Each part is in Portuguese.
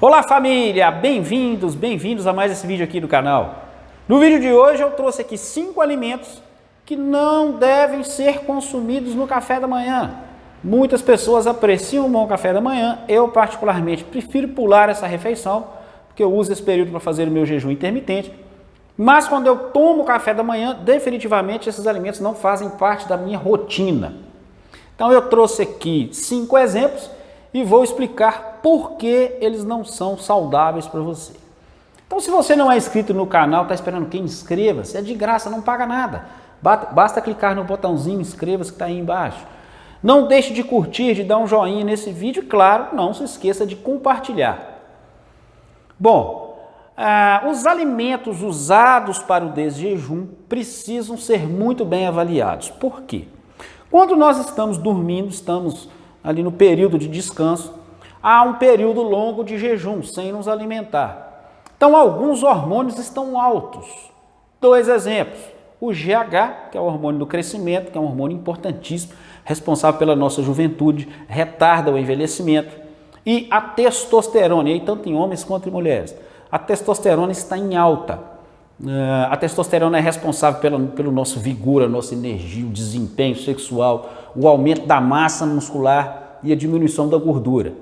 Olá família, bem-vindos a mais esse vídeo aqui do canal. No vídeo de hoje eu trouxe aqui 5 alimentos que não devem ser consumidos no café da manhã. Muitas pessoas apreciam um bom café da manhã, eu particularmente prefiro pular essa refeição, porque eu uso esse período para fazer o meu jejum intermitente. Mas quando eu tomo café da manhã, definitivamente esses alimentos não fazem parte da minha rotina. Então eu trouxe aqui 5 exemplos e vou explicar por que eles não são saudáveis para você. Então se você não é inscrito no canal, está esperando quem? Inscreva-se, é de graça, não paga nada. Basta clicar no botãozinho inscreva-se que está aí embaixo. Não deixe de curtir, de dar um joinha nesse vídeo e claro, não se esqueça de compartilhar. Bom, os alimentos usados para o desjejum precisam ser muito bem avaliados. Por quê? Quando nós estamos dormindo, estamos ali no período de descanso, há um período longo de jejum, sem nos alimentar. Então, alguns hormônios estão altos. 2 exemplos. O GH, que é o hormônio do crescimento, que é um hormônio importantíssimo, responsável pela nossa juventude, retarda o envelhecimento. E a testosterona, e aí tanto em homens quanto em mulheres. A testosterona está em alta. A testosterona é responsável pelo nosso vigor, a nossa energia, o desempenho sexual, o aumento da massa muscular e a diminuição da gordura.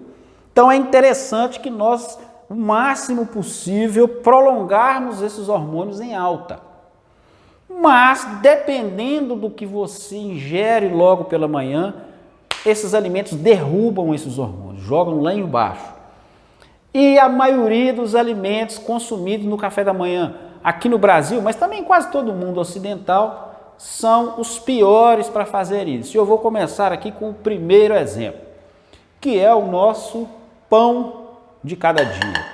Então é interessante que nós, o máximo possível, prolongarmos esses hormônios em alta. Mas, dependendo do que você ingere logo pela manhã, esses alimentos derrubam esses hormônios, jogam lá embaixo. E a maioria dos alimentos consumidos no café da manhã, aqui no Brasil, mas também em quase todo mundo ocidental, são os piores para fazer isso. E eu vou começar aqui com o primeiro exemplo, que é o nosso pão de cada dia.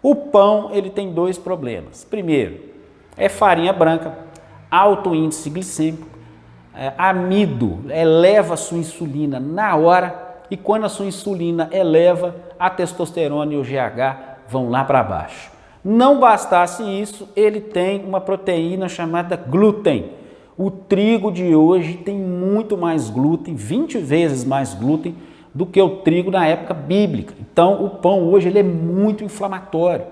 O pão, ele tem 2 problemas. Primeiro, é farinha branca, alto índice glicêmico, amido, eleva a sua insulina na hora, e quando a sua insulina eleva, a testosterona e o GH vão lá para baixo. Não bastasse isso, ele tem uma proteína chamada glúten. O trigo de hoje tem muito mais glúten, 20 vezes mais glúten do que o trigo na época bíblica. Então o pão hoje ele é muito inflamatório.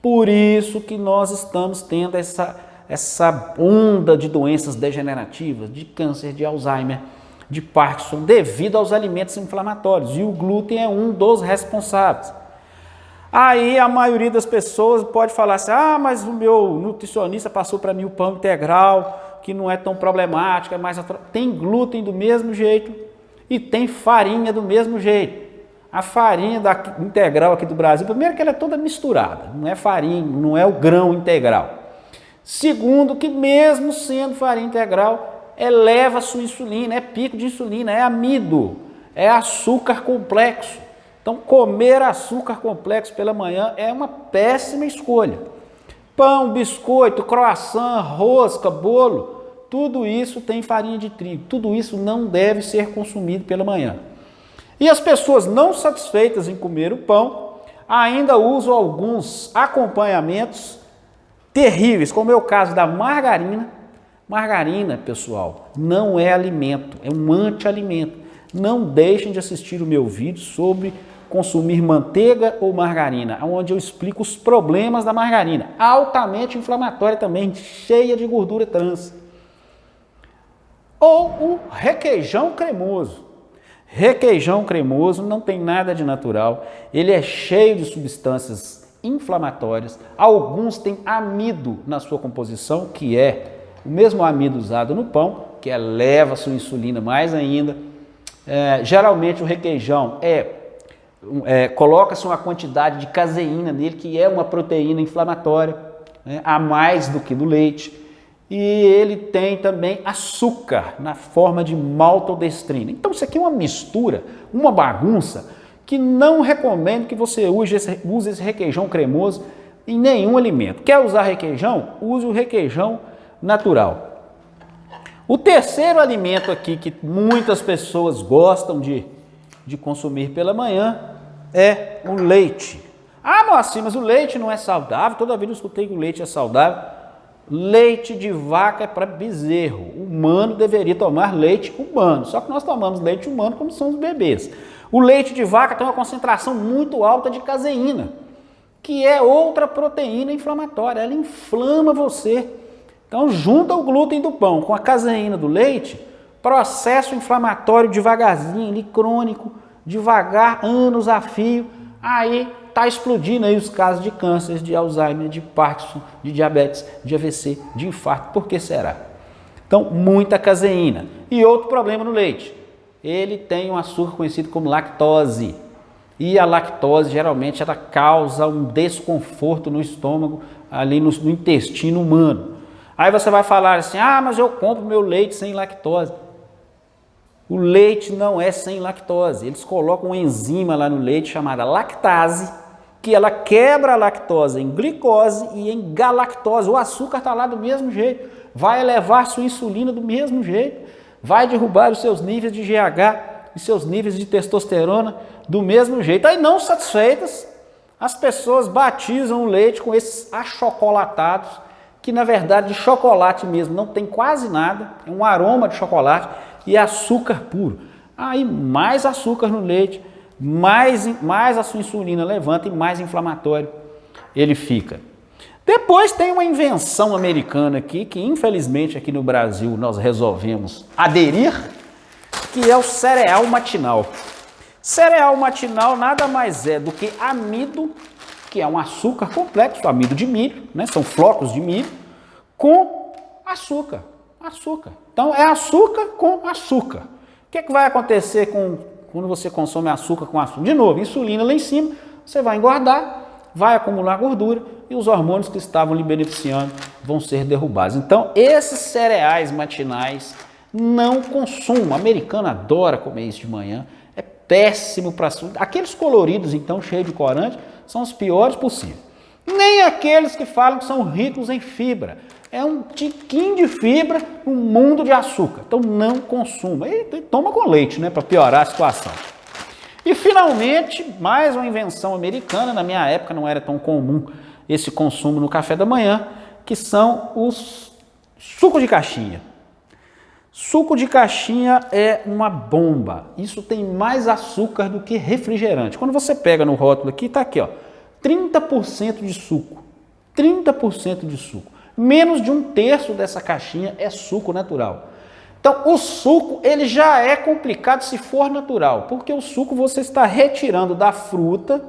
Por isso que nós estamos tendo essa onda de doenças degenerativas, de câncer, de Alzheimer, de Parkinson, devido aos alimentos inflamatórios. E o glúten é um dos responsáveis. Aí a maioria das pessoas pode falar assim, mas o meu nutricionista passou para mim o pão integral, que não é tão problemático, é mais natural. Tem glúten do mesmo jeito e tem farinha do mesmo jeito. A farinha integral aqui do Brasil, primeiro que ela é toda misturada, não é farinha, não é o grão integral. Segundo que mesmo sendo farinha integral, eleva a sua insulina, é pico de insulina, é amido, é açúcar complexo. Então, comer açúcar complexo pela manhã é uma péssima escolha. Pão, biscoito, croissant, rosca, bolo, tudo isso tem farinha de trigo. Tudo isso não deve ser consumido pela manhã. E as pessoas não satisfeitas em comer o pão, ainda usam alguns acompanhamentos terríveis, como é o caso da margarina. Margarina, pessoal, não é alimento, é um anti-alimento. Não deixem de assistir o meu vídeo sobre consumir manteiga ou margarina, onde eu explico os problemas da margarina, altamente inflamatória também, cheia de gordura trans. Ou o requeijão cremoso. Requeijão cremoso não tem nada de natural, ele é cheio de substâncias inflamatórias, alguns têm amido na sua composição, que é o mesmo amido usado no pão, que eleva a sua insulina mais ainda. Geralmente o requeijão coloca-se uma quantidade de caseína nele, que é uma proteína inflamatória, a mais do que do leite. E ele tem também açúcar na forma de maltodestrina. Então isso aqui é uma mistura, uma bagunça, que não recomendo que você use esse requeijão cremoso em nenhum alimento. Quer usar requeijão? Use o requeijão natural. O terceiro alimento aqui que muitas pessoas gostam de consumir pela manhã é o leite. Moacir, mas o leite não é saudável? Toda vez eu escutei que o leite é saudável. Leite de vaca é para bezerro. O humano deveria tomar leite humano. Só que nós tomamos leite humano como são os bebês. O leite de vaca tem uma concentração muito alta de caseína, que é outra proteína inflamatória, ela inflama você. Então junta o glúten do pão com a caseína do leite, processo inflamatório devagarzinho, crônico, devagar, anos a fio, aí está explodindo aí os casos de câncer, de Alzheimer, de Parkinson, de diabetes, de AVC, de infarto. Por que será? Então, muita caseína. E outro problema no leite, ele tem um açúcar conhecido como lactose. E a lactose, geralmente, ela causa um desconforto no estômago, ali no intestino humano. Aí você vai falar assim, mas eu compro meu leite sem lactose. O leite não é sem lactose. Eles colocam uma enzima lá no leite chamada lactase, que ela quebra a lactose em glicose e em galactose. O açúcar está lá do mesmo jeito. Vai elevar sua insulina do mesmo jeito. Vai derrubar os seus níveis de GH e seus níveis de testosterona do mesmo jeito. Aí, não satisfeitas, as pessoas batizam o leite com esses achocolatados, que na verdade de chocolate mesmo não tem quase nada, é um aroma de chocolate e açúcar puro. Aí mais açúcar no leite, mais a sua insulina levanta e mais inflamatório ele fica. Depois tem uma invenção americana aqui, que infelizmente aqui no Brasil nós resolvemos aderir, que é o cereal matinal. Cereal matinal nada mais é do que amido, que é um açúcar complexo, amido de milho, né? São flocos de milho, com açúcar. Então é açúcar com açúcar. O que vai acontecer quando você consome açúcar com açúcar? De novo, insulina lá em cima, você vai engordar, vai acumular gordura e os hormônios que estavam lhe beneficiando vão ser derrubados. Então esses cereais matinais não consumam. O americano adora comer isso de manhã, é péssimo para a saúde. Aqueles coloridos, então, cheios de corante, são os piores possíveis. Nem aqueles que falam que são ricos em fibra. É um tiquinho de fibra, um mundo de açúcar. Então não consuma. E toma com leite, né, para piorar a situação. E finalmente, mais uma invenção americana, na minha época não era tão comum esse consumo no café da manhã, que são os sucos de caixinha. Suco de caixinha é uma bomba. Isso tem mais açúcar do que refrigerante. Quando você pega no rótulo aqui, está aqui, ó, 30% de suco. 30% de suco. Menos de 1/3 dessa caixinha é suco natural. Então, o suco ele já é complicado se for natural, porque o suco você está retirando da fruta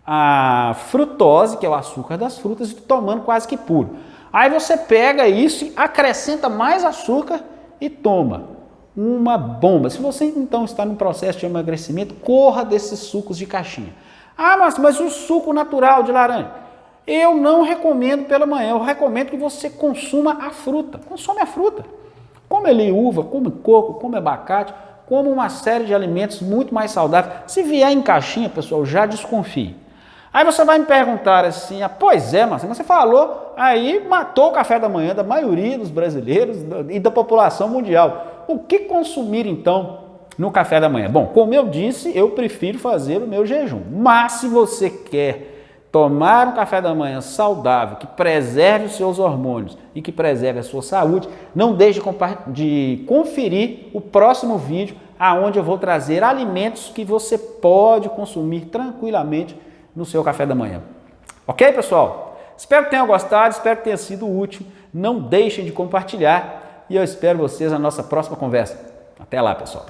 a frutose, que é o açúcar das frutas, e tomando quase que puro. Aí você pega isso e acrescenta mais açúcar e toma uma bomba. Se você então está no processo de emagrecimento, corra desses sucos de caixinha. Mas o suco natural de laranja, eu não recomendo pela manhã, eu recomendo que você consuma a fruta. Consome a fruta. Come ali uva, come coco, come abacate, come uma série de alimentos muito mais saudáveis. Se vier em caixinha, pessoal, já desconfie. Aí você vai me perguntar assim, pois é, Marcelo, você falou, aí matou o café da manhã da maioria dos brasileiros e da população mundial. O que consumir então no café da manhã? Bom, como eu disse, eu prefiro fazer o meu jejum. Mas se você quer tomar um café da manhã saudável, que preserve os seus hormônios e que preserve a sua saúde, não deixe de conferir o próximo vídeo, onde eu vou trazer alimentos que você pode consumir tranquilamente no seu café da manhã. Ok, pessoal? Espero que tenham gostado, espero que tenha sido útil. Não deixem de compartilhar e eu espero vocês na nossa próxima conversa. Até lá, pessoal.